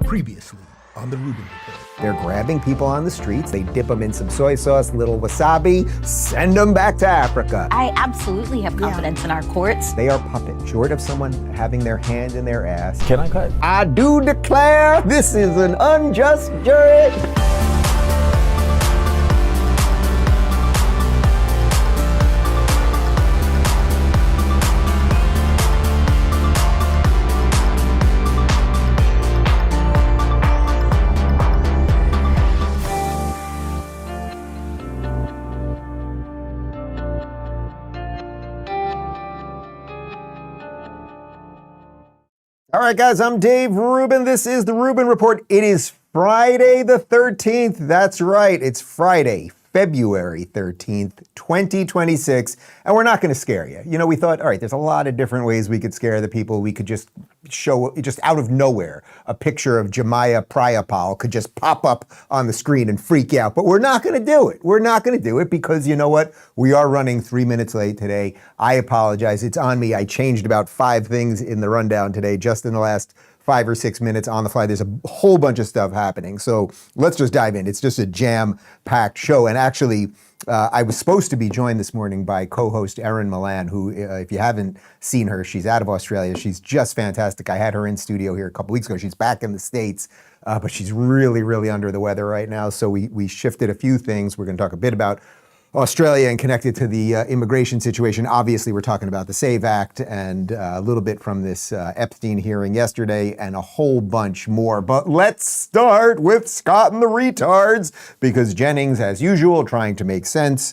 Previously on the Rubin Report. They're grabbing people on the streets, they dip them in some soy sauce, little wasabi, send them back to Africa. I absolutely have confidence in our courts. They are puppets, short of someone having their hand in their ass. Can I cut? I do declare this is an unjust jury. All right, guys, I'm Dave Rubin. This is the Rubin Report. It is Friday the 13th. That's right. It's Friday, February 13th, 2026. And we're not going to scare you. You know, we thought, all right, there's a lot of different ways we could scare the people. We could just show, just out of nowhere, a picture of Jemiah Prayapal could just pop up on the screen and freak you out. But we're not going to do it. We're not going to do it because you know what? We are running 3 minutes late today. I apologize. It's on me. I changed about 5 things in the rundown today just in the last 5 or 6 minutes on the fly. There's a whole bunch of stuff happening. So let's just dive in. It's just a jam-packed show. And actually, I was supposed to be joined this morning by co-host Erin Milan, who, if you haven't seen her, she's out of Australia. She's just fantastic. I had her in studio here a couple weeks ago. She's back in the States, but she's really, really under the weather right now. So we shifted a few things. We're going to talk a bit about Australia and connected to the immigration situation. Obviously, we're talking about the SAVE Act and a little bit from this Epstein hearing yesterday and a whole bunch more. But let's start with Scott and the retards, because Jennings, as usual, trying to make sense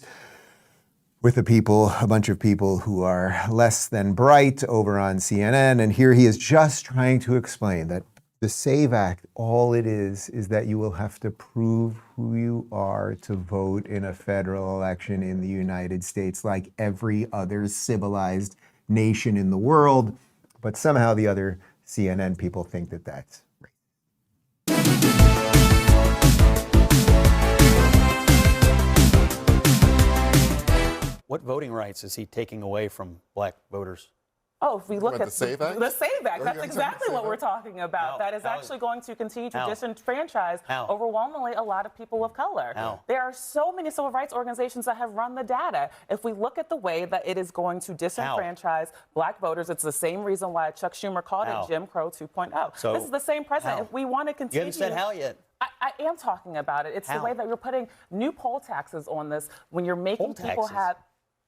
with the people, a bunch of people who are less than bright over on CNN. And here he is just trying to explain that the SAVE Act, all it is that you will have to prove who you are to vote in a federal election in the United States, like every other civilized nation in the world. But somehow the other CNN people think that that's right. What voting rights is he taking away from black voters? Oh, if we look at the SAVE Act? The SAVE Act, that's exactly what we're talking about. How? That is How actually is- going to continue to How? disenfranchise How? overwhelmingly a lot of people of color. How? There are so many civil rights organizations that have run the data. If we look at the way that it is going to disenfranchise black voters, it's the same reason why Chuck Schumer called How? it Jim Crow 2.0. So, this is the same president. how? If we want to You continue... haven't said how yet. I am talking about it. It's How? the way that you're putting new poll taxes on this when you're making Poll people taxes? have...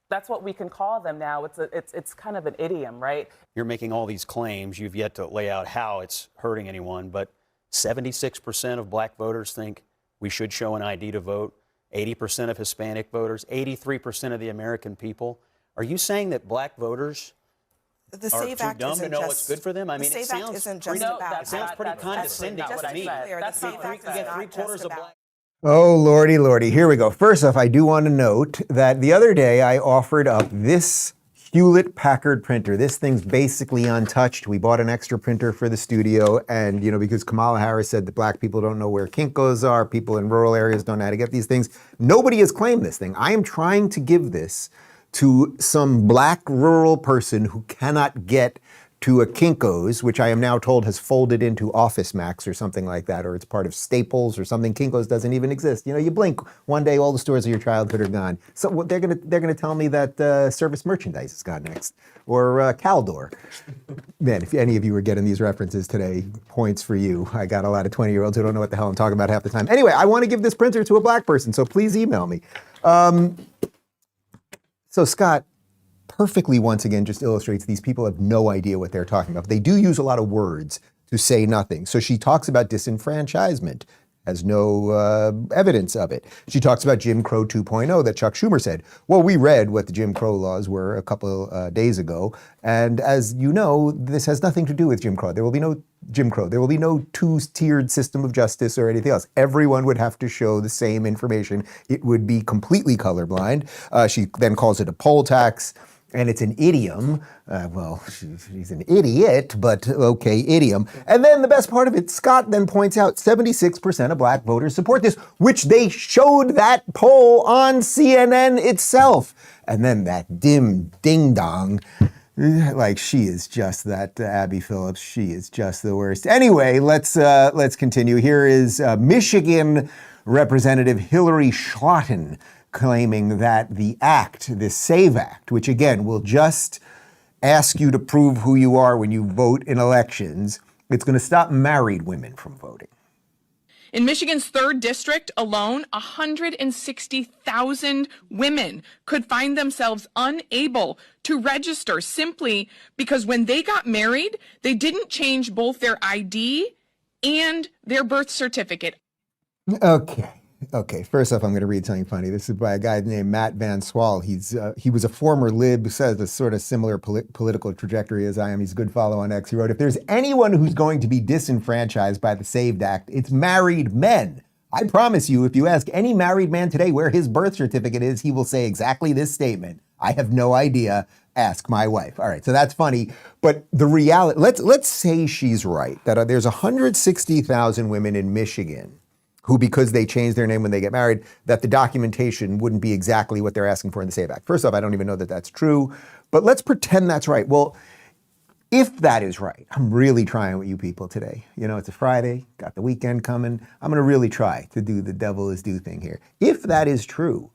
That's what we can call them now. It's kind of an idiom, right? You're making all these claims. You've yet to lay out how it's hurting anyone, but 76% of black voters think we should show an ID to vote. 80% of Hispanic voters, 83% of the American people. Are you saying that black voters The are SAVE too Act dumb to isn't know just, what's good for them? I mean, the it SAVE Act sounds isn't pretty, just about it sounds pretty that's condescending not to what I me. said. The That's not SAVE what I Act said. is You get not three-quarters just of about- black. Oh, lordy. Here we go. First off, I do want to note that the other day I offered up this Hewlett-Packard printer. This thing's basically untouched. We bought an extra printer for the studio, and because Kamala Harris said that black people don't know where Kinkos are, people in rural areas don't know how to get these things. Nobody has claimed this thing. I am trying to give this to some black rural person who cannot get to a Kinko's, which I am now told has folded into Office Max or something like that, or it's part of Staples or something. Kinko's doesn't even exist. You blink one day, all the stores of your childhood are gone. So they're gonna tell me that Service Merchandise is gone next, or Caldor. Man, if any of you were getting these references today, points for you. I got a lot of 20-year-olds who don't know what the hell I'm talking about half the time. Anyway, I want to give this printer to a black person, so please email me. So Scott perfectly, once again, just illustrates these people have no idea what they're talking about. They do use a lot of words to say nothing. So she talks about disenfranchisement, has no evidence of it. She talks about Jim Crow 2.0 that Chuck Schumer said. Well, we read what the Jim Crow laws were a couple days ago. And as you know, this has nothing to do with Jim Crow. There will be no Jim Crow. There will be no two-tiered system of justice or anything else. Everyone would have to show the same information. It would be completely colorblind. She then calls it a poll tax. And it's an idiom. Well, she's an idiot, but okay, idiom. And then the best part of it, Scott then points out 76% of black voters support this, which they showed that poll on CNN itself. And then that dim ding-dong Like, she is just that Abby Phillips. She is just the worst. Anyway, let's continue. Here is Michigan Representative Hillary Schlotton claiming that the act, the SAVE Act, which again will just ask you to prove who you are when you vote in elections, it's going to stop married women from voting. In Michigan's 3rd district alone, 160,000 women could find themselves unable to register simply because when they got married, they didn't change both their ID and their birth certificate. Okay. First off, I'm going to read something funny. This is by a guy named Matt Van Swal. He was a former lib who has a sort of similar political trajectory as I am. He's a good follow on X. He wrote, if there's anyone who's going to be disenfranchised by the SAVE Act, it's married men. I promise you, if you ask any married man today where his birth certificate is, he will say exactly this statement. I have no idea. Ask my wife. All right, so that's funny. But the reality, let's say she's right, that there's 160,000 women in Michigan who, because they change their name when they get married, that the documentation wouldn't be exactly what they're asking for in the SAVE Act. First off, I don't even know that that's true, but let's pretend that's right. Well, if that is right, I'm really trying with you people today. You know, it's a Friday, got the weekend coming. I'm gonna really try to do the devil is due thing here. If that is true,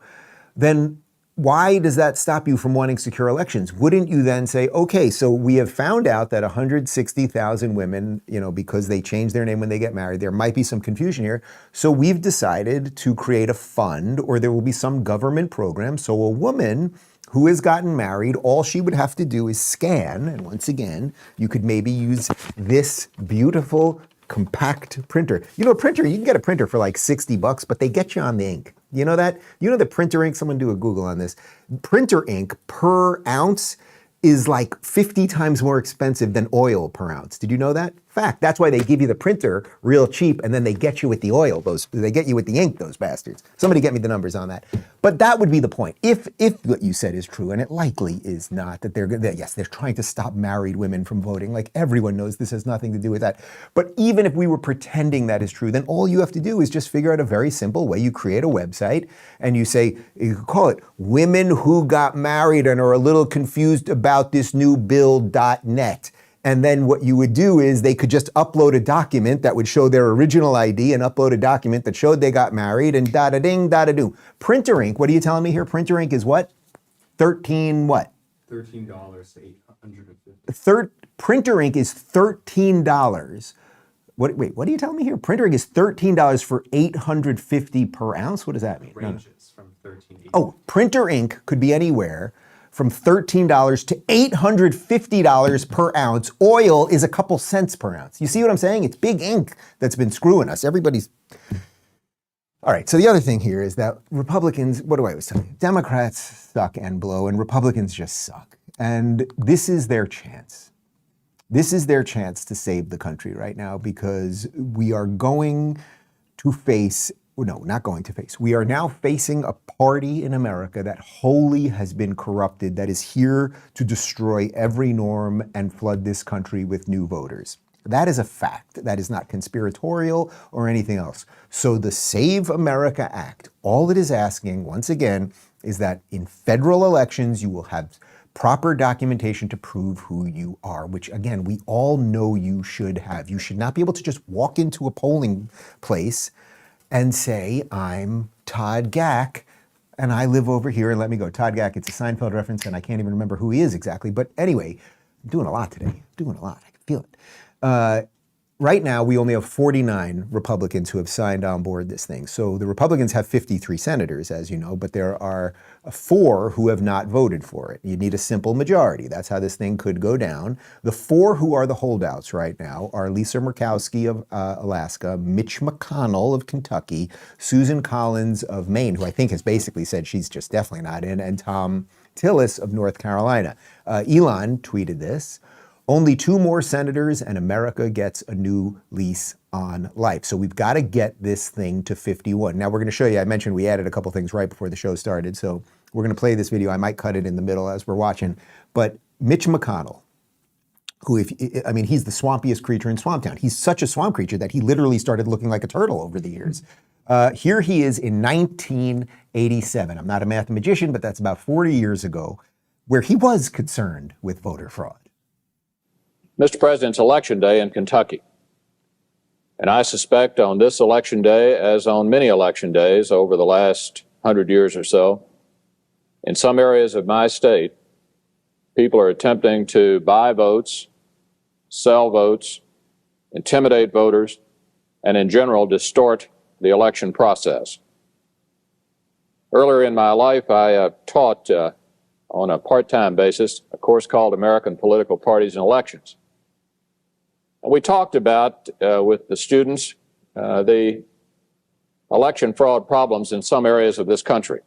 then why does that stop you from wanting secure elections? Wouldn't you then say, okay, so we have found out that 160,000 women, you know, because they change their name when they get married, there might be some confusion here. So we've decided to create a fund, or there will be some government program. So a woman who has gotten married, all she would have to do is scan. And once again, you could maybe use this beautiful compact printer. You know, a printer, you can get a printer for like $60, but they get you on the ink. You know that? You know the printer ink? Someone do a Google on this. Printer ink per ounce is like 50 times more expensive than oil per ounce. Did you know that? Fact. That's why they give you the printer real cheap and then they get you with the oil. They get you with the ink, those bastards. Somebody get me the numbers on that. But that would be the point. If what you said is true, and it likely is not, that they're trying to stop married women from voting. Like, everyone knows this has nothing to do with that. But even if we were pretending that is true, then all you have to do is just figure out a very simple way. You create a website and you say, you could call it Women Who Got Married and Are a Little Confused About This New Bill.net. And then what you would do is they could just upload a document that would show their original ID and upload a document that showed they got married and da-da-ding, da-da-do. Printer ink, what are you telling me here? Printer ink is what? $13 to $850. Printer ink is $13. What are you telling me here? Printer ink is $13 for $850 per ounce? What does that mean? Ranges from $13 to $8. Oh, printer ink could be anywhere from $13 to $850 per ounce. Oil is a couple cents per ounce. You see what I'm saying? It's big ink that's been screwing us. Everybody's... All right, so the other thing here is that Republicans, what do I always tell you? Democrats suck and blow, and Republicans just suck. And this is their chance. This is their chance to save the country right now, because we are going to face... No, not going to face. We are now facing a party in America that wholly has been corrupted, that is here to destroy every norm and flood this country with new voters. That is a fact. That is not conspiratorial or anything else. So the Save America Act, all it is asking, once again, is that in federal elections, you will have proper documentation to prove who you are, which again, we all know you should have. You should not be able to just walk into a polling place and say, I'm Todd Gack, and I live over here, and let me go. Todd Gack, it's a Seinfeld reference, and I can't even remember who he is exactly. But anyway, I'm doing a lot today. I'm doing a lot. I can feel it. Right now, we only have 49 Republicans who have signed on board this thing. So the Republicans have 53 senators, as you know, but there are 4 who have not voted for it. You need a simple majority. That's how this thing could go down. The 4 who are the holdouts right now are Lisa Murkowski of Alaska, Mitch McConnell of Kentucky, Susan Collins of Maine, who I think has basically said she's just definitely not in, and Tom Tillis of North Carolina. Elon tweeted this. Only 2 more senators and America gets a new lease on life. So we've got to get this thing to 51. Now we're going to show you, I mentioned we added a couple things right before the show started. So we're going to play this video. I might cut it in the middle as we're watching. But Mitch McConnell, who, he's the swampiest creature in Swamptown. He's such a swamp creature that he literally started looking like a turtle over the years. Here he is in 1987. I'm not a mathematician, but that's about 40 years ago. where he was concerned with voter fraud. Mr. President, it's Election Day in Kentucky. And I suspect on this election day, as on many election days over the last 100 years or so, in some areas of my state, people are attempting to buy votes, sell votes, intimidate voters, and in general distort the election process. Earlier in my life, I taught on a part-time basis a course called American Political Parties and Elections. And we talked about, with the students, the election fraud problems in some areas of this country.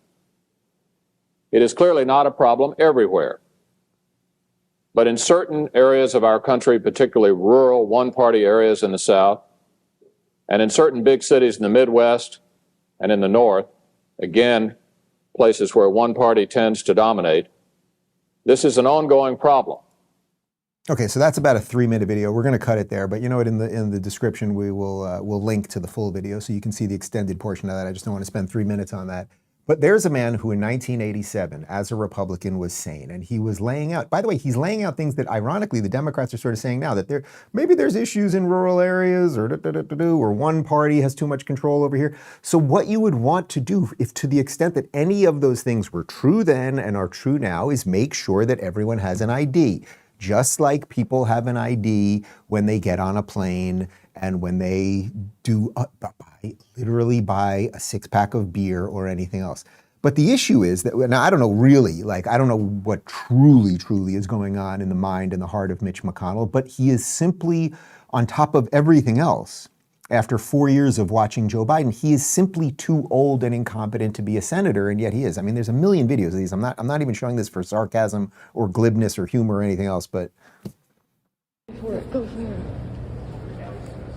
It is clearly not a problem everywhere. But in certain areas of our country, particularly rural one-party areas in the South, and in certain big cities in the Midwest and in the North, again, places where one party tends to dominate, this is an ongoing problem. Okay, so that's about a 3-minute video. We're going to cut it there, but you know what? In the description, we'll link to the full video so you can see the extended portion of that. I just don't want to spend 3 minutes on that. But there's a man who in 1987, as a Republican, was sane, and he was laying out, by the way, he's laying out things that ironically the Democrats are sort of saying now, that maybe there's issues in rural areas or one party has too much control over here. So what you would want to do, if to the extent that any of those things were true then and are true now, is make sure that everyone has an ID. Just like people have an ID when they get on a plane and when they do literally buy a 6-pack of beer or anything else. But the issue is that, now I don't know really, I don't know what truly is going on in the mind and the heart of Mitch McConnell, but he is simply, on top of everything else, after 4 years of watching Joe Biden, he is simply too old and incompetent to be a senator, and yet he is. I mean, there's a million videos of these. I'm not even showing this for sarcasm or glibness or humor or anything else, but. Go here.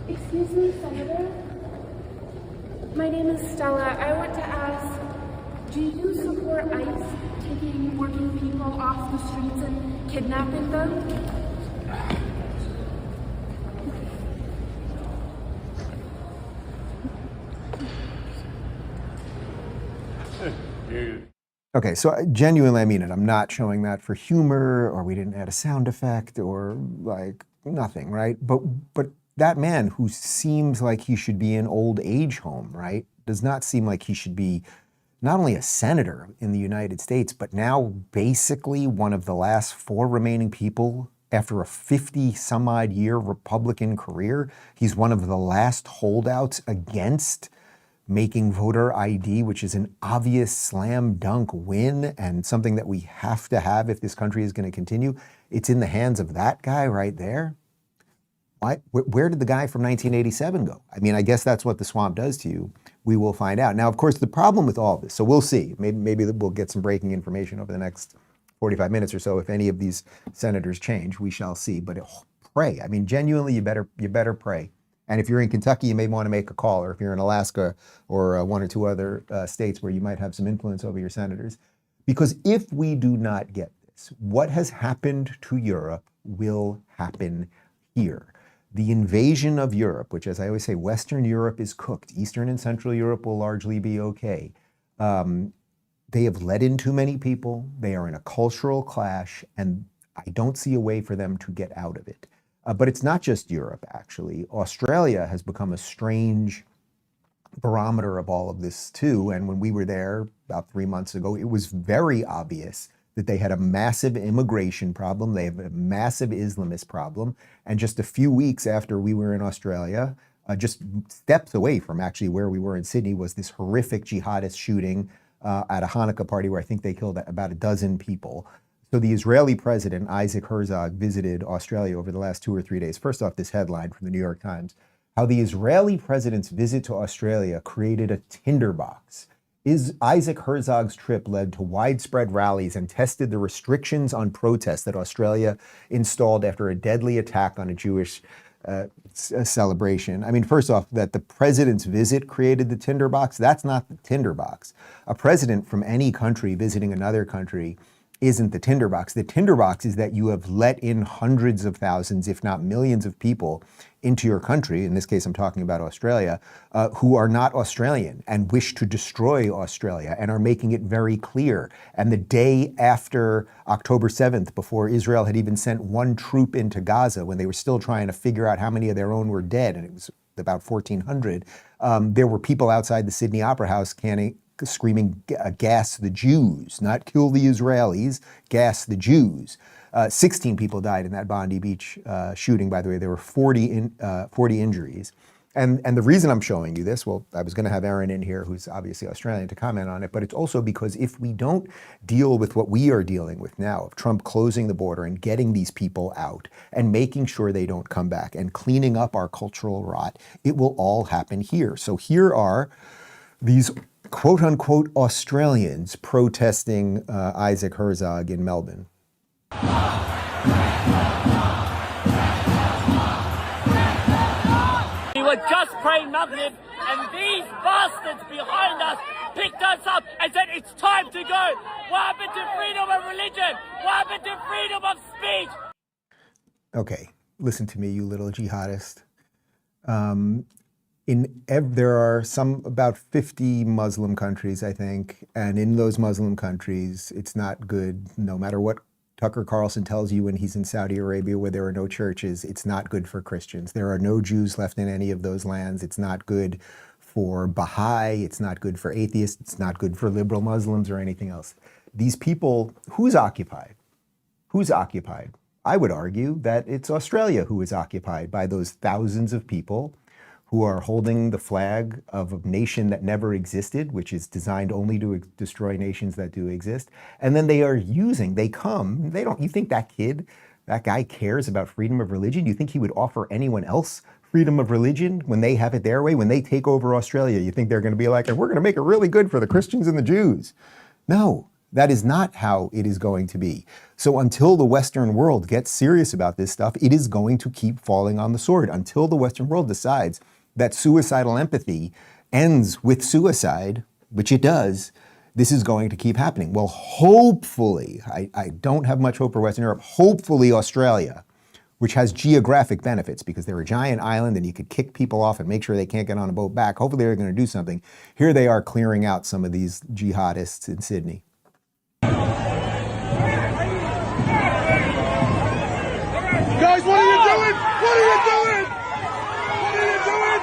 Excuse me, Senator? My name is Stella. I want to ask, do you support ICE taking working people off the streets and kidnapping them? Okay, so genuinely, I mean it. I'm not showing that for humor, or we didn't add a sound effect, or nothing, right? But that man who seems like he should be in old age home, right, does not seem like he should be not only a senator in the United States, but now basically one of the last 4 remaining people after a 50-some-odd year Republican career. He's one of the last holdouts against making voter ID, which is an obvious slam dunk win and something that we have to have if this country is going to continue. It's in the hands of that guy right there. Where did the guy from 1987 go? I mean, I guess that's what the swamp does to you. We will find out. Now, of course, the problem with all this, so we'll see. Maybe we'll get some breaking information over the next 45 minutes or so. If any of these senators change, we shall see. But pray. I mean, genuinely, you better pray. And if you're in Kentucky, you may want to make a call, or if you're in Alaska or 1 or 2 other states where you might have some influence over your senators. Because if we do not get this, what has happened to Europe will happen here. The invasion of Europe, which, as I always say, Western Europe is cooked. Eastern and Central Europe will largely be okay. They have let in too many people. They are in a cultural clash, and I don't see a way for them to get out of it. But it's not just Europe, actually. Australia has become a strange barometer of all of this, too. And when we were there about 3 months ago, it was very obvious that they had a massive immigration problem. They have a massive Islamist problem. And just a few weeks after we were in Australia, just steps away from actually where we were in Sydney, was this horrific jihadist shooting at a Hanukkah party where I think they killed about 12 people. So the Israeli President Isaac Herzog visited Australia over the last 2 or 3 days. First off, this headline from the New York Times, how the Israeli president's visit to Australia created a tinderbox. Isaac Herzog's trip led to widespread rallies and tested the restrictions on protests that Australia installed after a deadly attack on a Jewish celebration. I mean, first off, that the president's visit created the tinderbox, that's not the tinderbox. A president from any country visiting another country isn't the tinderbox. The tinderbox is that you have let in hundreds of thousands, if not millions of people into your country, in this case I'm talking about Australia, who are not Australian and wish to destroy Australia and are making it very clear. And the day after October 7th, before Israel had even sent one troop into Gaza, when they were still trying to figure out how many of their own were dead, and it was about 1,400, there were people outside the Sydney Opera House screaming, gas the Jews, not kill the Israelis, gas the Jews. 16 people died in that Bondi Beach shooting, by the way. There were 40 injuries. And the reason I'm showing you this, well, I was going to have Aaron in here, who's obviously Australian, to comment on it, but it's also because if we don't deal with what we are dealing with now, of Trump closing the border and getting these people out and making sure they don't come back and cleaning up our cultural rot, it will all happen here. So here are these quote-unquote Australians protesting Isaac Herzog in Melbourne. We were just praying Maghrib, and these bastards behind us picked us up and said, it's time to go. What happened to freedom of religion? What happened to freedom of speech? Okay, listen to me, you little jihadist. There are about 50 Muslim countries, I think, and in those Muslim countries, it's not good, no matter what Tucker Carlson tells you when he's in Saudi Arabia where there are no churches, it's not good for Christians. There are no Jews left in any of those lands. It's not good for Baha'i, it's not good for atheists, it's not good for liberal Muslims or anything else. These people, who's occupied? Who's occupied? I would argue that it's Australia who is occupied by those thousands of people who are holding the flag of a nation that never existed, which is designed only to destroy nations that do exist. And then you think that guy cares about freedom of religion? You think he would offer anyone else freedom of religion when they have it their way? When they take over Australia, you think they're going to be like, and we're going to make it really good for the Christians and the Jews? No, that is not how it is going to be. So until the Western world gets serious about this stuff, it is going to keep falling on the sword. Until the Western world decides that suicidal empathy ends with suicide, which it does, this is going to keep happening. Well, hopefully, I don't have much hope for Western Europe, hopefully Australia, which has geographic benefits because they're a giant island and you could kick people off and make sure they can't get on a boat back. Hopefully they're going to do something. Here they are clearing out some of these jihadists in Sydney. Guys, what are you doing? What are you doing? What are you doing?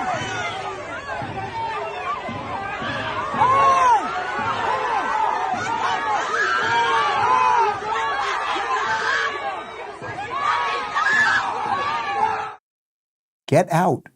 Get out.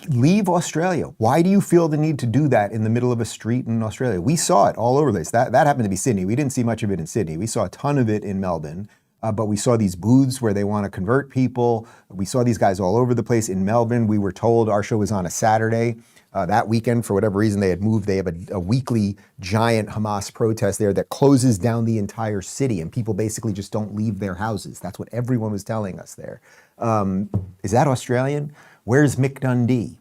Leave Australia. Why do you feel the need to do that in the middle of a street in Australia? We saw it all over this. That happened to be Sydney. We didn't see much of it in Sydney. We saw a ton of it in Melbourne. But we saw these booths where they want to convert people. We saw these guys all over the place. In Melbourne, we were told, our show was on a Saturday. That weekend, for whatever reason, they had moved. They have a weekly giant Hamas protest there that closes down the entire city, and people basically just don't leave their houses. That's what everyone was telling us there. Is that Australian? Where's Mick Dundee?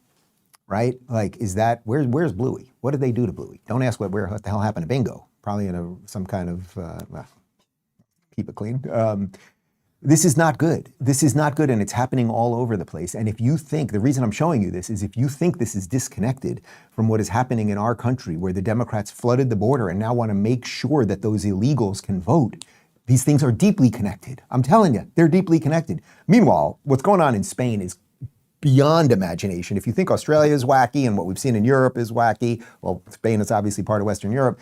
Right? Like, where's Bluey? What did they do to Bluey? Don't ask what the hell happened to Bingo. Probably in some kind of... keep it clean. This is not good. This is not good, and it's happening all over the place. And if you think, the reason I'm showing you this is if you think this is disconnected from what is happening in our country, where the Democrats flooded the border and now want to make sure that those illegals can vote, these things are deeply connected. I'm telling you, they're deeply connected. Meanwhile, what's going on in Spain is beyond imagination. If you think Australia is wacky and what we've seen in Europe is wacky, well, Spain is obviously part of Western Europe,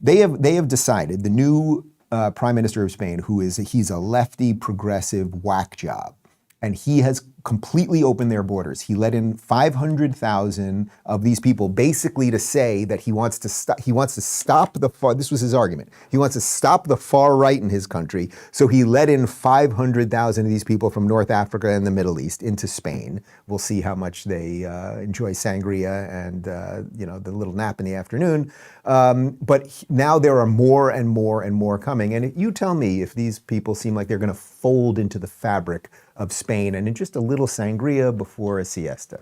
they have decided, the new Prime Minister of Spain, he's a lefty, progressive whack job, and he has completely opened their borders. He let in 500,000 of these people, basically to say that he wants to stop the far. This was his argument. He wants to stop the far right in his country. So he let in 500,000 of these people from North Africa and the Middle East into Spain. We'll see how much they enjoy sangria and the little nap in the afternoon. But now there are more and more and more coming. And you tell me if these people seem like they're going to fold into the fabric of Spain and in just a little sangria before a siesta.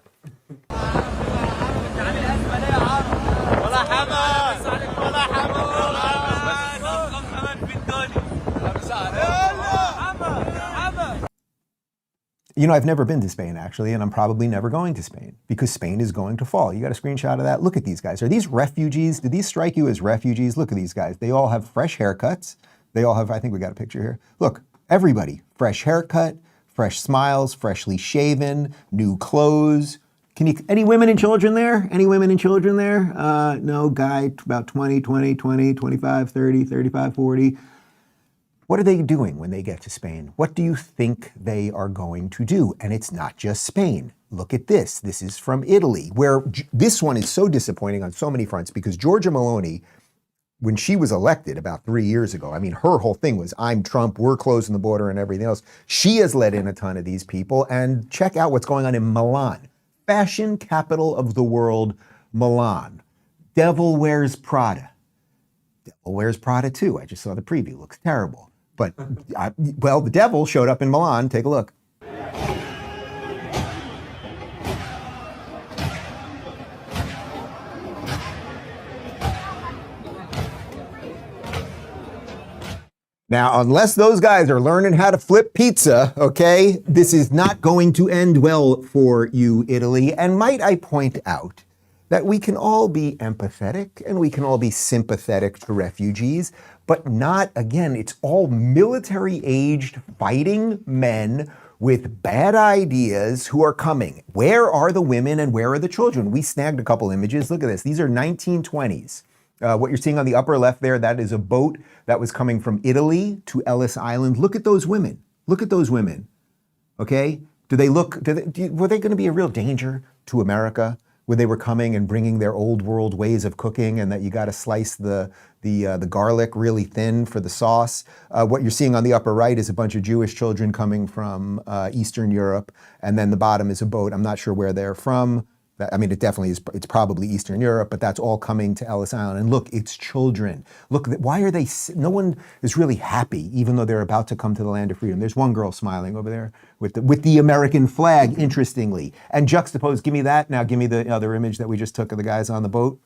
You know, I've never been to Spain, actually, and I'm probably never going to Spain because Spain is going to fall. You got a screenshot of that? Look at these guys. Are these refugees? Do these strike you as refugees? Look at these guys. They all have fresh haircuts. They all have, I think we got a picture here. Look, everybody, fresh haircut, fresh smiles, freshly shaven, new clothes. Any women and children there? Any women and children there? No, guy about 20, 25, 30, 35, 40. What are they doing when they get to Spain? What do you think they are going to do? And it's not just Spain. Look at this. This is from Italy, where this one is so disappointing on so many fronts because Giorgia Meloni, when she was elected about 3 years ago, I mean, her whole thing was, I'm Trump, we're closing the border and everything else. She has let in a ton of these people. And check out what's going on in Milan. Fashion capital of the world, Milan. Devil Wears Prada. Devil Wears Prada too. I just saw the preview. Looks terrible. But, well, the devil showed up in Milan. Take a look. Now, unless those guys are learning how to flip pizza, okay, this is not going to end well for you, Italy. And might I point out that we can all be empathetic and we can all be sympathetic to refugees, but not, again, it's all military-aged fighting men with bad ideas who are coming. Where are the women and where are the children? We snagged a couple images. Look at this. These are 1920s. What you're seeing on the upper left there, that is a boat that was coming from Italy to Ellis Island. Look at those women. Look at those women. Okay? Were they going to be a real danger to America when they were coming and bringing their old world ways of cooking, and that you got to slice the garlic really thin for the sauce? What you're seeing on the upper right is a bunch of Jewish children coming from Eastern Europe, and then the bottom is a boat. I'm not sure where they're from. I mean, it definitely is, it's probably Eastern Europe, but that's all coming to Ellis Island. And look, it's children. Look, why are they, no one is really happy, even though they're about to come to the land of freedom. There's one girl smiling over there with the American flag, interestingly. And juxtaposed, give me that. Now give me the other image that we just took of the guys on the boat.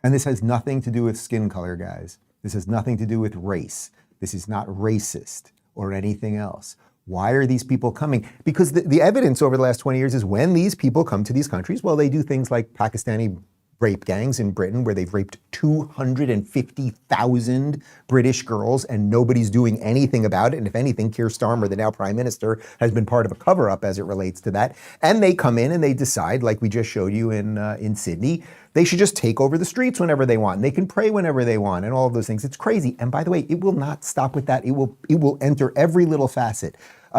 And this has nothing to do with skin color, guys. This has nothing to do with race. This is not racist or anything else. Why are these people coming? Because the evidence over the last 20 years is when these people come to these countries, well, they do things like Pakistani rape gangs in Britain, where they've raped 250,000 British girls and nobody's doing anything about it. And if anything, Keir Starmer, the now prime minister, has been part of a cover-up as it relates to that. And they come in and they decide, like we just showed you in Sydney, they should just take over the streets whenever they want. And they can pray whenever they want and all of those things. It's crazy. And by the way, it will not stop with that. It will enter every little facet.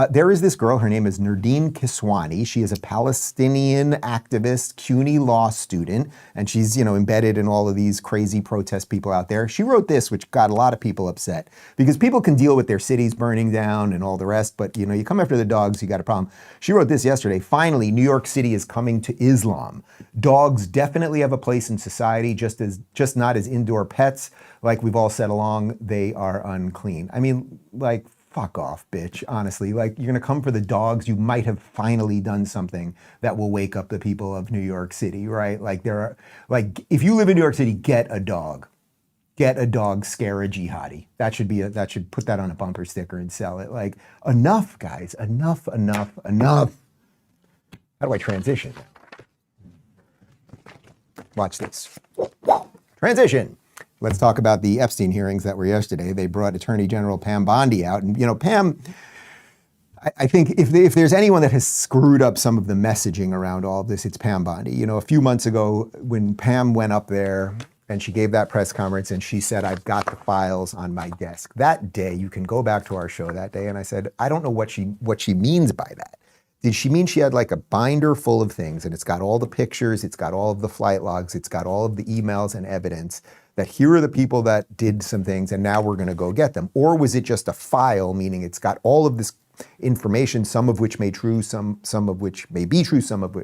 There is this girl, her name is Nurdin Kiswani. She is a Palestinian activist, CUNY law student, and she's, embedded in all of these crazy protest people out there. She wrote this, which got a lot of people upset, because people can deal with their cities burning down and all the rest, but you come after the dogs, you got a problem. She wrote this yesterday: finally, New York City is coming to Islam. Dogs definitely have a place in society, just not as indoor pets. Like we've all said along, they are unclean. I mean, like, fuck off, bitch, honestly. Like, you're gonna come for the dogs, you might have finally done something that will wake up the people of New York City, right? Like, if you live in New York City, get a dog. Get a dog, scare a jihadi. That should put that on a bumper sticker and sell it. Like, enough, guys, enough. How do I transition? Watch this. Transition. Let's talk about the Epstein hearings that were yesterday. They brought Attorney General Pam Bondi out. And, Pam, I think if there's anyone that has screwed up some of the messaging around all of this, it's Pam Bondi. A few months ago when Pam went up there and she gave that press conference and she said, I've got the files on my desk. That day, you can go back to our show that day, and I said, I don't know what she means by that. Did she mean she had like a binder full of things and it's got all the pictures, it's got all of the flight logs, it's got all of the emails and evidence that here are the people that did some things and now we're gonna go get them? Or was it just a file, meaning it's got all of this information, some of which may be true, some of which may be true, some of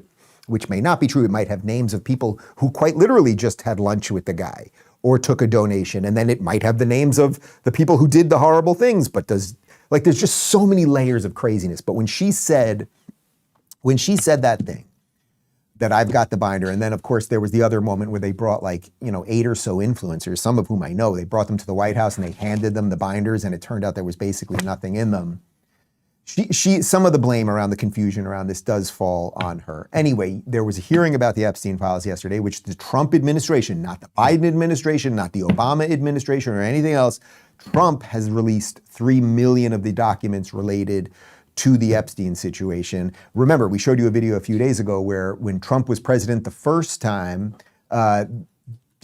which may not be true? It might have names of people who quite literally just had lunch with the guy or took a donation, and then it might have the names of the people who did the horrible things, but there's just so many layers of craziness. But when she said that thing, that I've got the binder. And then, of course, there was the other moment where they brought 8 or so influencers, some of whom I know. They brought them to the White House and they handed them the binders, and it turned out there was basically nothing in them. Some of the blame around the confusion around this does fall on her. Anyway, there was a hearing about the Epstein files yesterday, which the Trump administration, not the Biden administration, not the Obama administration or anything else, Trump has released 3 million of the documents related to the Epstein situation. Remember, we showed you a video a few days ago where when Trump was president the first time,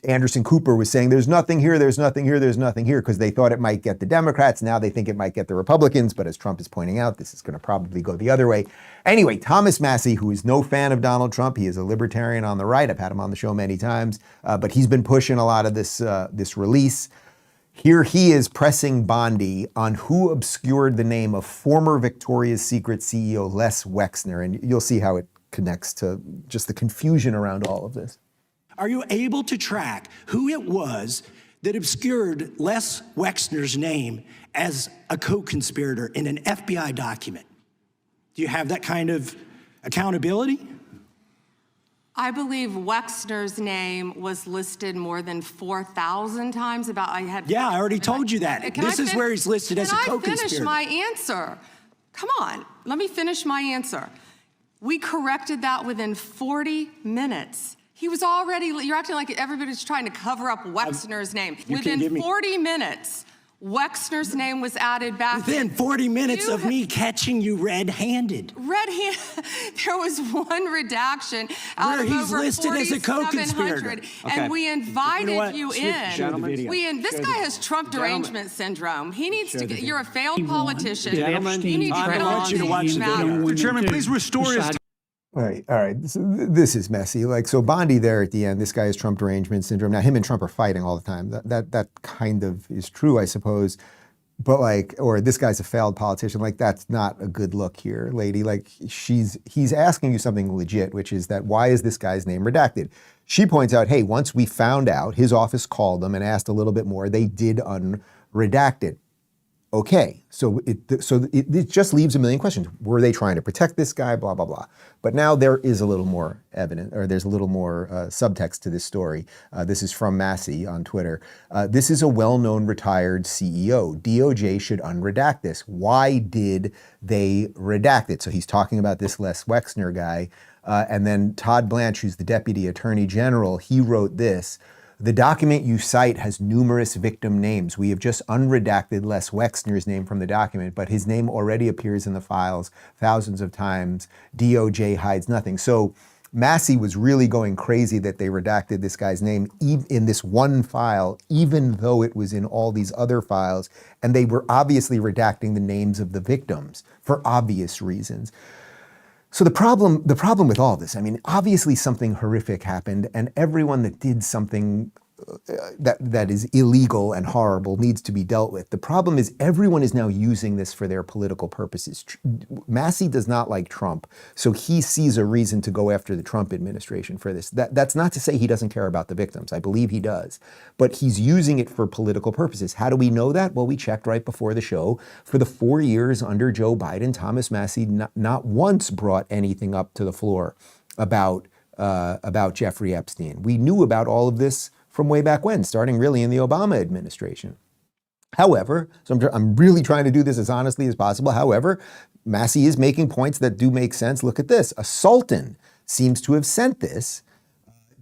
Anderson Cooper was saying, there's nothing here, there's nothing here, there's nothing here, because they thought it might get the Democrats. Now they think it might get the Republicans. But as Trump is pointing out, this is going to probably go the other way. Anyway, Thomas Massie, who is no fan of Donald Trump, he is a libertarian on the right. I've had him on the show many times, but he's been pushing a lot of this release. Here he is pressing Bondi on who obscured the name of former Victoria's Secret CEO Les Wexner. And you'll see how it connects to just the confusion around all of this. Are you able to track who it was that obscured Les Wexner's name as a co-conspirator in an FBI document? Do you have that kind of accountability? I believe Wexner's name was listed more than 4,000 times. Yeah, I already told you that. This is where he's listed as a co-conspirator. Can I finish my answer? Come on, let me finish my answer. We corrected that within 40 minutes. He was already, you're acting like everybody's trying to cover up Wexner's name. Within 40 minutes, Wexner's name was added back. Within 40 minutes of me catching you red-handed. There was one redaction out of over 4,700, and we invited you in. This guy has Trump derangement syndrome. He needs to get, you're a failed politician. You need to get on to watch the video. Chairman, please restore his time. All right. This is messy. So Bondi there at the end, this guy has Trump derangement syndrome. Now him and Trump are fighting all the time. That kind of is true, I suppose. But or this guy's a failed politician. That's not a good look here, lady. He's asking you something legit, which is that why is this guy's name redacted? She points out, hey, once we found out, his office called them and asked a little bit more. They did unredact it. Okay, so it just leaves a million questions. Were they trying to protect this guy? Blah, blah, blah. But now there is a little more evidence, or there's a little more subtext to this story. This is from Massie on Twitter. This is a well-known retired CEO. DOJ should unredact this. Why did they redact it? So he's talking about this Les Wexner guy. And then Todd Blanche, who's the Deputy Attorney General, he wrote this. The document you cite has numerous victim names. We have just unredacted Les Wexner's name from the document, but his name already appears in the files thousands of times. DOJ hides nothing. So Massie was really going crazy that they redacted this guy's name in this one file, even though it was in all these other files. And they were obviously redacting the names of the victims for obvious reasons. So the problem with all this, obviously something horrific happened, and everyone that did something that is illegal and horrible needs to be dealt with. The problem is everyone is now using this for their political purposes. Massie does not like Trump, so he sees a reason to go after the Trump administration for this. That's not to say he doesn't care about the victims. I believe he does. But he's using it for political purposes. How do we know that? Well, we checked right before the show. For the 4 years under Joe Biden, Thomas Massie not once brought anything up to the floor about Jeffrey Epstein. We knew about all of this from way back when, starting really in the Obama administration. However, so I'm really trying to do this as honestly as possible. However, Massie is making points that do make sense. Look at this. A sultan seems to have sent this.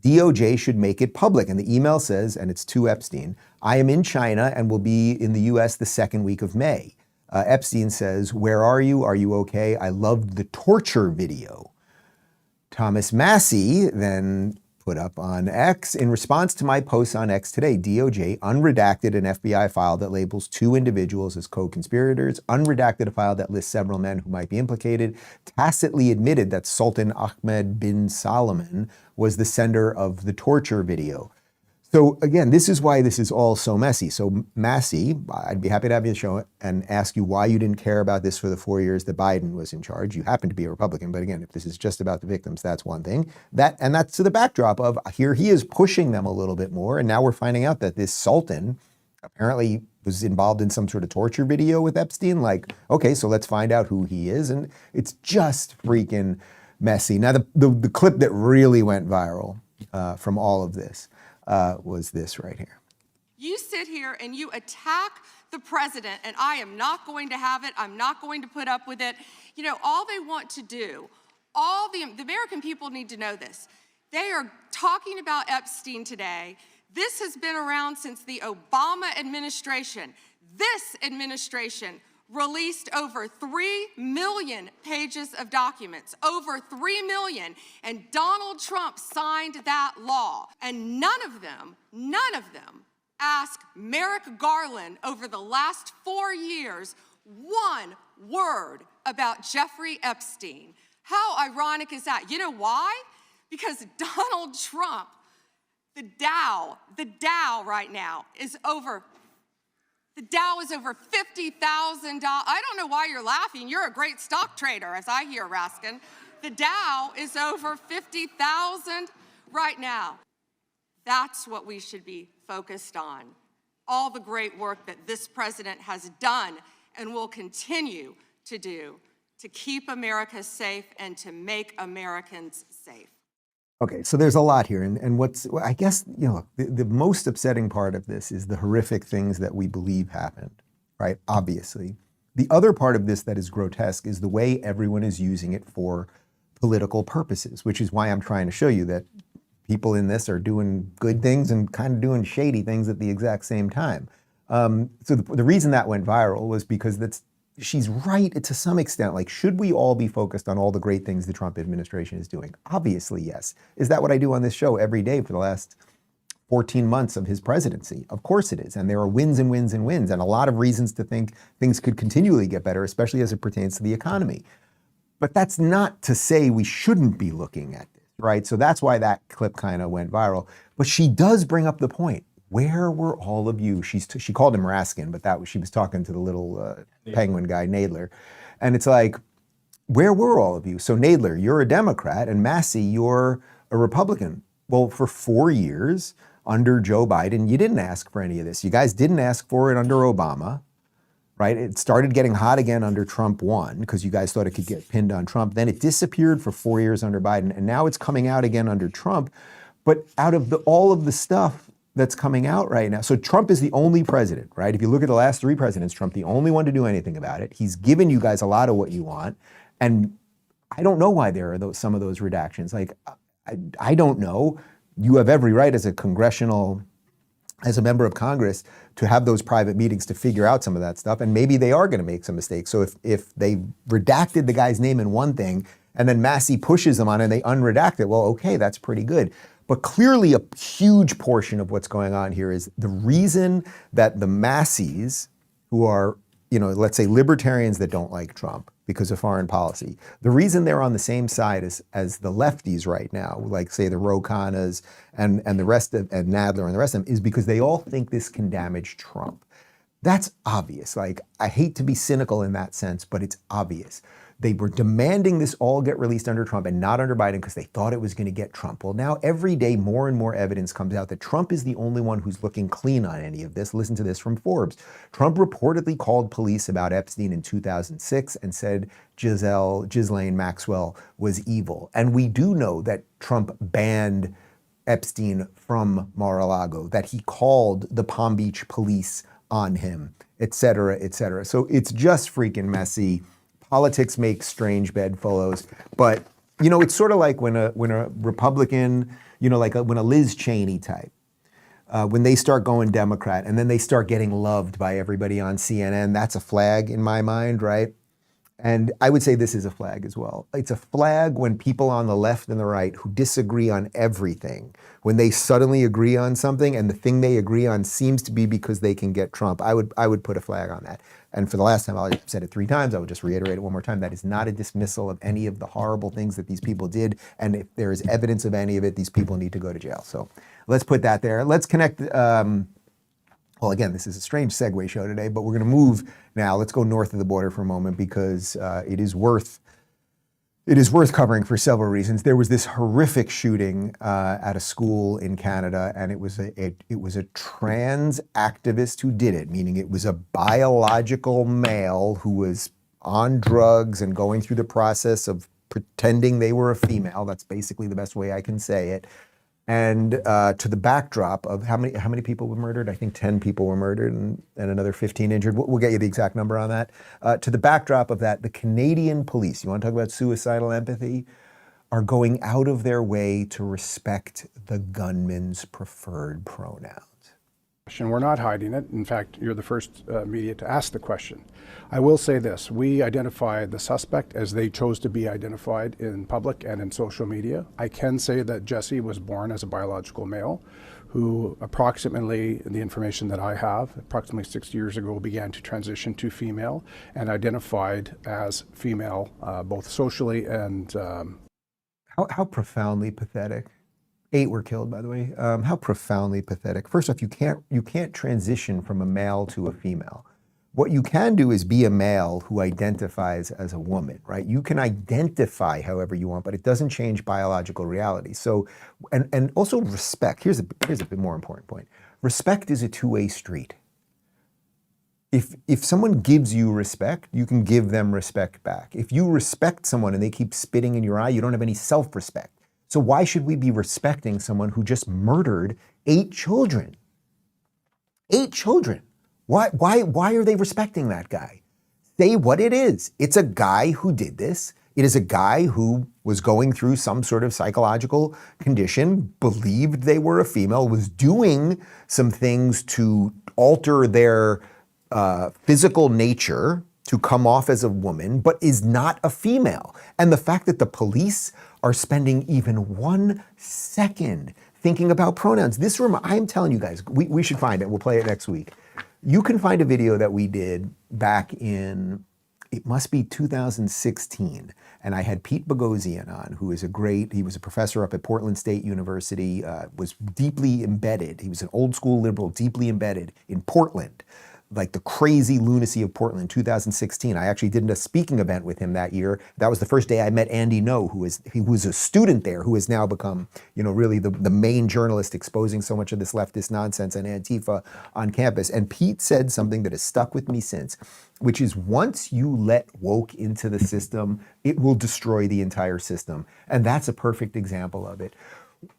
DOJ should make it public. And the email says, and it's to Epstein, I am in China and will be in the US the second week of May. Epstein says, where are you? Are you okay? I loved the torture video. Thomas Massie then put up on X, in response to my posts on X today, DOJ unredacted an FBI file that labels 2 individuals as co-conspirators, unredacted a file that lists several men who might be implicated, tacitly admitted that Sultan Ahmed bin Salman was the sender of the torture video. So again, this is why this is all so messy. So Massie, I'd be happy to have you show and ask you why you didn't care about this for the 4 years that Biden was in charge. You happen to be a Republican, but again, if this is just about the victims, that's one thing. And that's to the backdrop of here he is pushing them a little bit more, and now we're finding out that this Sultan apparently was involved in some sort of torture video with Epstein. Okay, so let's find out who he is. And it's just freaking messy. Now, the clip that really went viral from all of this was this right here. You sit here and you attack the president, and I am not going to have it. I'm not going to put up with it. You know, all they want to do, all the American people need to know this. They are talking about Epstein today. This has been around since the Obama administration. This administration released over 3 million pages of documents, over 3 million, and Donald Trump signed that law. And none of them asked Merrick Garland over the last 4 years one word about Jeffrey Epstein. How ironic is that? You know why? Because Donald Trump, the Dow right now is over $50,000. I don't know why you're laughing. You're a great stock trader, as I hear, Raskin. The Dow is over 50,000 right now. That's what we should be focused on. All the great work that this president has done and will continue to do to keep America safe and to make Americans safe. Okay, so there's a lot here, and what's, I guess, you know, the most upsetting part of this is the horrific things that we believe happened, right? Obviously. The other part of this that is grotesque is the way everyone is using it for political purposes, which is why I'm trying to show you that people in this are doing good things and kind of doing shady things at the exact same time. So the reason that went viral was because she's right to some extent. Like, should we all be focused on all the great things the Trump administration is doing? Obviously, yes. Is that what I do on this show every day for the last 14 months of his presidency? Of course it is. And there are wins and wins and wins, and a lot of reasons to think things could continually get better, especially as it pertains to the economy. But that's not to say we shouldn't be looking at this, right? So that's why that clip kind of went viral. But she does bring up the point. Where were all of you? She called him Raskin, but she was talking to the little penguin guy, Nadler. And it's like, where were all of you? So Nadler, you're a Democrat, and Massie, you're a Republican. Well, for 4 years under Joe Biden, you didn't ask for any of this. You guys didn't ask for it under Obama, right? It started getting hot again under Trump 1 because you guys thought it could get pinned on Trump. Then it disappeared for 4 years under Biden, and now it's coming out again under Trump. But out of all of the stuff that's coming out right now. So Trump is the only president, right? If you look at the last 3 presidents, Trump the only one to do anything about it. He's given you guys a lot of what you want. And I don't know why there are some of those redactions. Like, I don't know. You have every right as a member of Congress to have those private meetings to figure out some of that stuff. And maybe they are going to make some mistakes. So if they redacted the guy's name in one thing and then Massie pushes them on and they unredact it, well, okay, that's pretty good. But clearly a huge portion of what's going on here is the reason that the Massies, who are, you know, let's say libertarians that don't like Trump because of foreign policy, the reason they're on the same side as the lefties right now, like say the Ro Khannas and the rest of, and Nadler and the rest of them, is because they all think this can damage Trump. That's obvious. Like, I hate to be cynical in that sense, but it's obvious. They were demanding this all get released under Trump and not under Biden because they thought it was going to get Trump. Well, now every day more and more evidence comes out that Trump is the only one who's looking clean on any of this. Listen to this from Forbes. Trump reportedly called police about Epstein in 2006 and said Ghislaine Maxwell was evil. And we do know that Trump banned Epstein from Mar-a-Lago, that he called the Palm Beach police on him, et cetera, et cetera. So it's just freaking messy. Politics makes strange bedfellows, but you know, it's sort of like when a Republican, you know, like when a Liz Cheney type, when they start going Democrat and then they start getting loved by everybody on CNN, that's a flag in my mind, right? And I would say this is a flag as well. It's a flag when people on the left and the right who disagree on everything, when they suddenly agree on something and the thing they agree on seems to be because they can get Trump. I would put a flag on that. And for the last time, I've said it 3 times, I would just reiterate it one more time. That is not a dismissal of any of the horrible things that these people did. And if there is evidence of any of it, these people need to go to jail. So let's put that there. Let's connect. Well, again, this is a strange segue show today, but we're going to move now. Let's go north of the border for a moment because it is worth covering for several reasons. There was this horrific shooting at a school in Canada, and it was a trans activist who did it, meaning it was a biological male who was on drugs and going through the process of pretending they were a female. That's basically the best way I can say it. And to the backdrop of how many people were murdered? I think 10 people were murdered and another 15 injured. We'll get you the exact number on that. To the backdrop of that, the Canadian police, you want to talk about suicidal empathy, are going out of their way to respect the gunman's preferred pronouns. We're not hiding it. In fact, you're the first media to ask the question. I will say this, we identified the suspect as they chose to be identified in public and in social media. I can say that Jesse was born as a biological male who approximately, the information that I have, approximately 6 years ago began to transition to female and identified as female both socially and... How profoundly pathetic. 8 were killed, by the way. How profoundly pathetic. First off, you can't transition from a male to a female. What you can do is be a male who identifies as a woman, right? You can identify however you want, but it doesn't change biological reality. So, and also respect. Here's a bit more important point. Respect is a two-way street. If someone gives you respect, you can give them respect back. If you respect someone and they keep spitting in your eye, you don't have any self-respect. So why should we be respecting someone who just murdered 8 children? 8 children. Why are they respecting that guy? Say what it is. It's a guy who did this. It is a guy who was going through some sort of psychological condition, believed they were a female, was doing some things to alter their physical nature to come off as a woman, but is not a female. And the fact that the police are spending even 1 second thinking about pronouns. I'm telling you guys, we should find it. We'll play it next week. You can find a video that we did back in, it must be 2016. And I had Pete Boghossian on, who is he was a professor up at Portland State University, was deeply embedded. He was an old school liberal, deeply embedded in Portland. Like the crazy lunacy of Portland, 2016. I actually did a speaking event with him that year. That was the first day I met Andy Ngo, who was a student there, who has now become, really the main journalist exposing so much of this leftist nonsense and Antifa on campus. And Pete said something that has stuck with me since, which is once you let woke into the system, it will destroy the entire system. And that's a perfect example of it.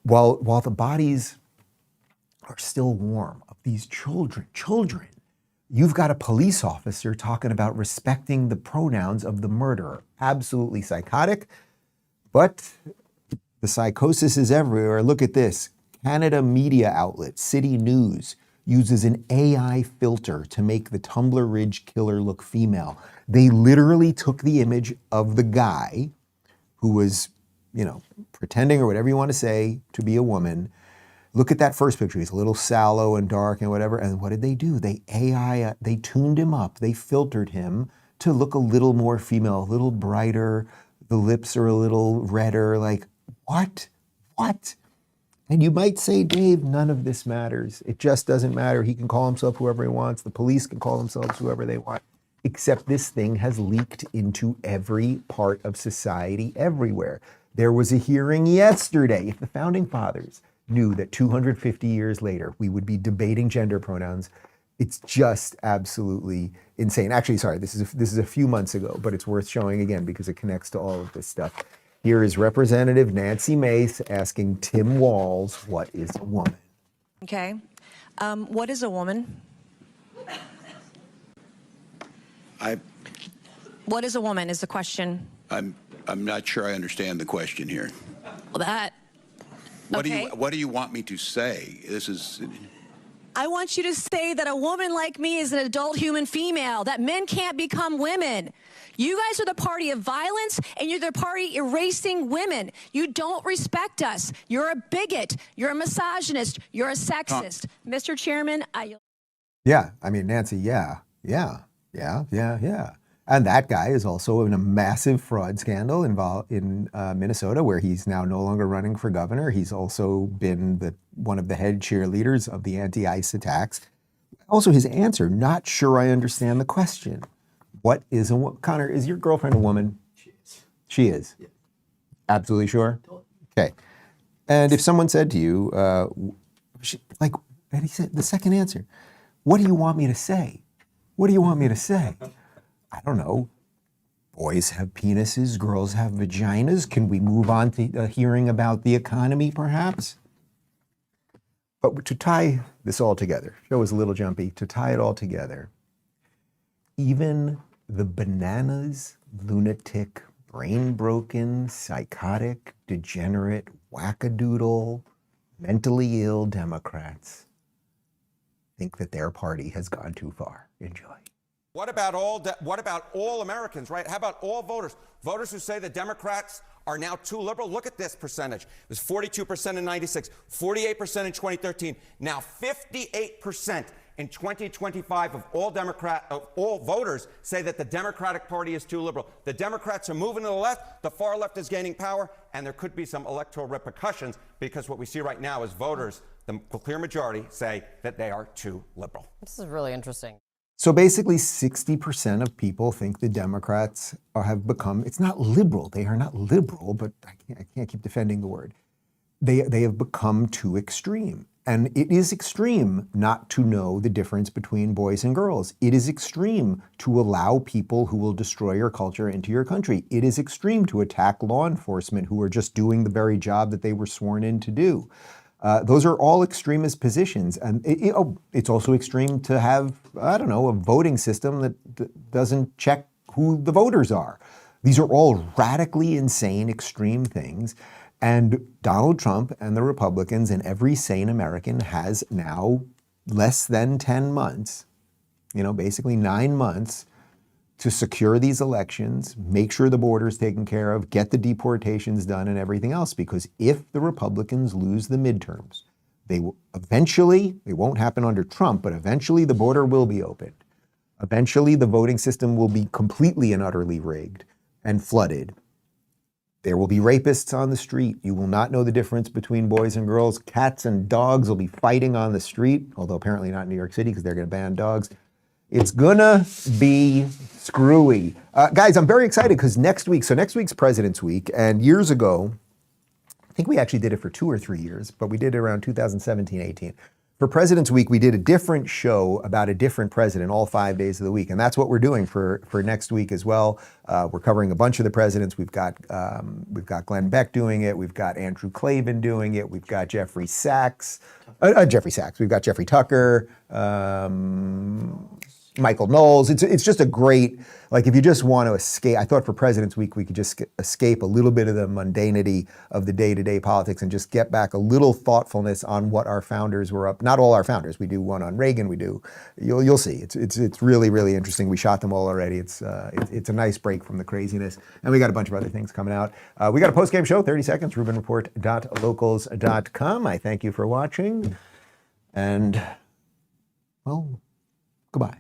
While the bodies are still warm of these children, you've got a police officer talking about respecting the pronouns of the murderer. Absolutely psychotic, but the psychosis is everywhere. Look at this. Canada media outlet City News uses an AI filter to make the Tumbler Ridge killer look female. They literally took the image of the guy who was, pretending or whatever you want to say to be a woman. Look at that first picture. He's a little sallow and dark and whatever. And what did they do? They tuned him up. They filtered him to look a little more female, a little brighter. The lips are a little redder. Like, what? And you might say, Dave, none of this matters. It just doesn't matter. He can call himself whoever he wants. The police can call themselves whoever they want. Except this thing has leaked into every part of society everywhere. There was a hearing yesterday. If the Founding Fathers knew that 250 years later we would be debating gender pronouns, it's just absolutely insane. Actually, sorry, this is a few months ago, but it's worth showing again because it connects to all of this stuff. Here is Representative Nancy Mace asking Tim Walz, what is a woman? Okay. What is a woman? What is a woman is the question. I'm not sure I understand the question here. Well, What do you want me to say? I want you to say that a woman like me is an adult human female, that men can't become women. You guys are the party of violence, and you're the party erasing women. You don't respect us. You're a bigot. You're a misogynist. You're a sexist. Mr. Chairman, Yeah, I mean, Nancy, yeah. And that guy is also in a massive fraud scandal involved in Minnesota, where he's now no longer running for governor. He's also been one of the head cheerleaders of the anti-ICE attacks. Also, his answer, not sure I understand the question. What is a woman? Connor, is your girlfriend a woman? She is. She is? Yeah. Absolutely sure? Okay. And if someone said to you, and he said, the second answer, what do you want me to say? What do you want me to say? I don't know. Boys have penises, girls have vaginas. Can we move on to hearing about the economy, perhaps? But to tie this all together, show is a little jumpy, to tie it all together, even the bananas, lunatic, brain-broken, psychotic, degenerate, wackadoodle, mentally ill Democrats think that their party has gone too far. Enjoy. What about all Americans, right? How about all voters? Voters who say the Democrats are now too liberal. Look at this percentage. It was 42% in 96, 48% in 2013, now 58% in 2025 of all voters say that the Democratic Party is too liberal. The Democrats are moving to the left, the far left is gaining power, and there could be some electoral repercussions because what we see right now is voters, the clear majority, say that they are too liberal. This is really interesting. So basically 60% of people think the Democrats have become, it's not liberal, they are not liberal, but I can't keep defending the word. They have become too extreme. And it is extreme not to know the difference between boys and girls. It is extreme to allow people who will destroy your culture into your country. It is extreme to attack law enforcement who are just doing the very job that they were sworn in to do. Those are all extremist positions. And it's also extreme to have, I don't know, a voting system that doesn't check who the voters are. These are all radically insane, extreme things. And Donald Trump and the Republicans and every sane American has now less than 10 months, basically 9 months to secure these elections, make sure the border's taken care of, get the deportations done and everything else. Because if the Republicans lose the midterms, they will eventually, it won't happen under Trump, but eventually the border will be opened. Eventually the voting system will be completely and utterly rigged and flooded. There will be rapists on the street. You will not know the difference between boys and girls. Cats and dogs will be fighting on the street, although apparently not in New York City because they're going to ban dogs. It's gonna be screwy. Guys, I'm very excited because next week's President's Week, and years ago, I think we actually did it for 2 or 3 years, but we did it around 2017, 18. For President's Week, we did a different show about a different president all 5 days of the week, and that's what we're doing for next week as well. We're covering a bunch of the presidents. We've got Glenn Beck doing it. We've got Andrew Klavan doing it. We've got Jeffrey Sachs. We've got Jeffrey Tucker. Michael Knowles. It's just a great, if you just want to escape, I thought for President's Week we could just escape a little bit of the mundanity of the day-to-day politics and just get back a little thoughtfulness on what our founders were up. Not all our founders. We do one on Reagan. You'll see. It's really, really interesting. We shot them all already. It's a nice break from the craziness. And we got a bunch of other things coming out. We got a post-game show, 30 seconds, rubinreport.locals.com. I thank you for watching. And, well, goodbye.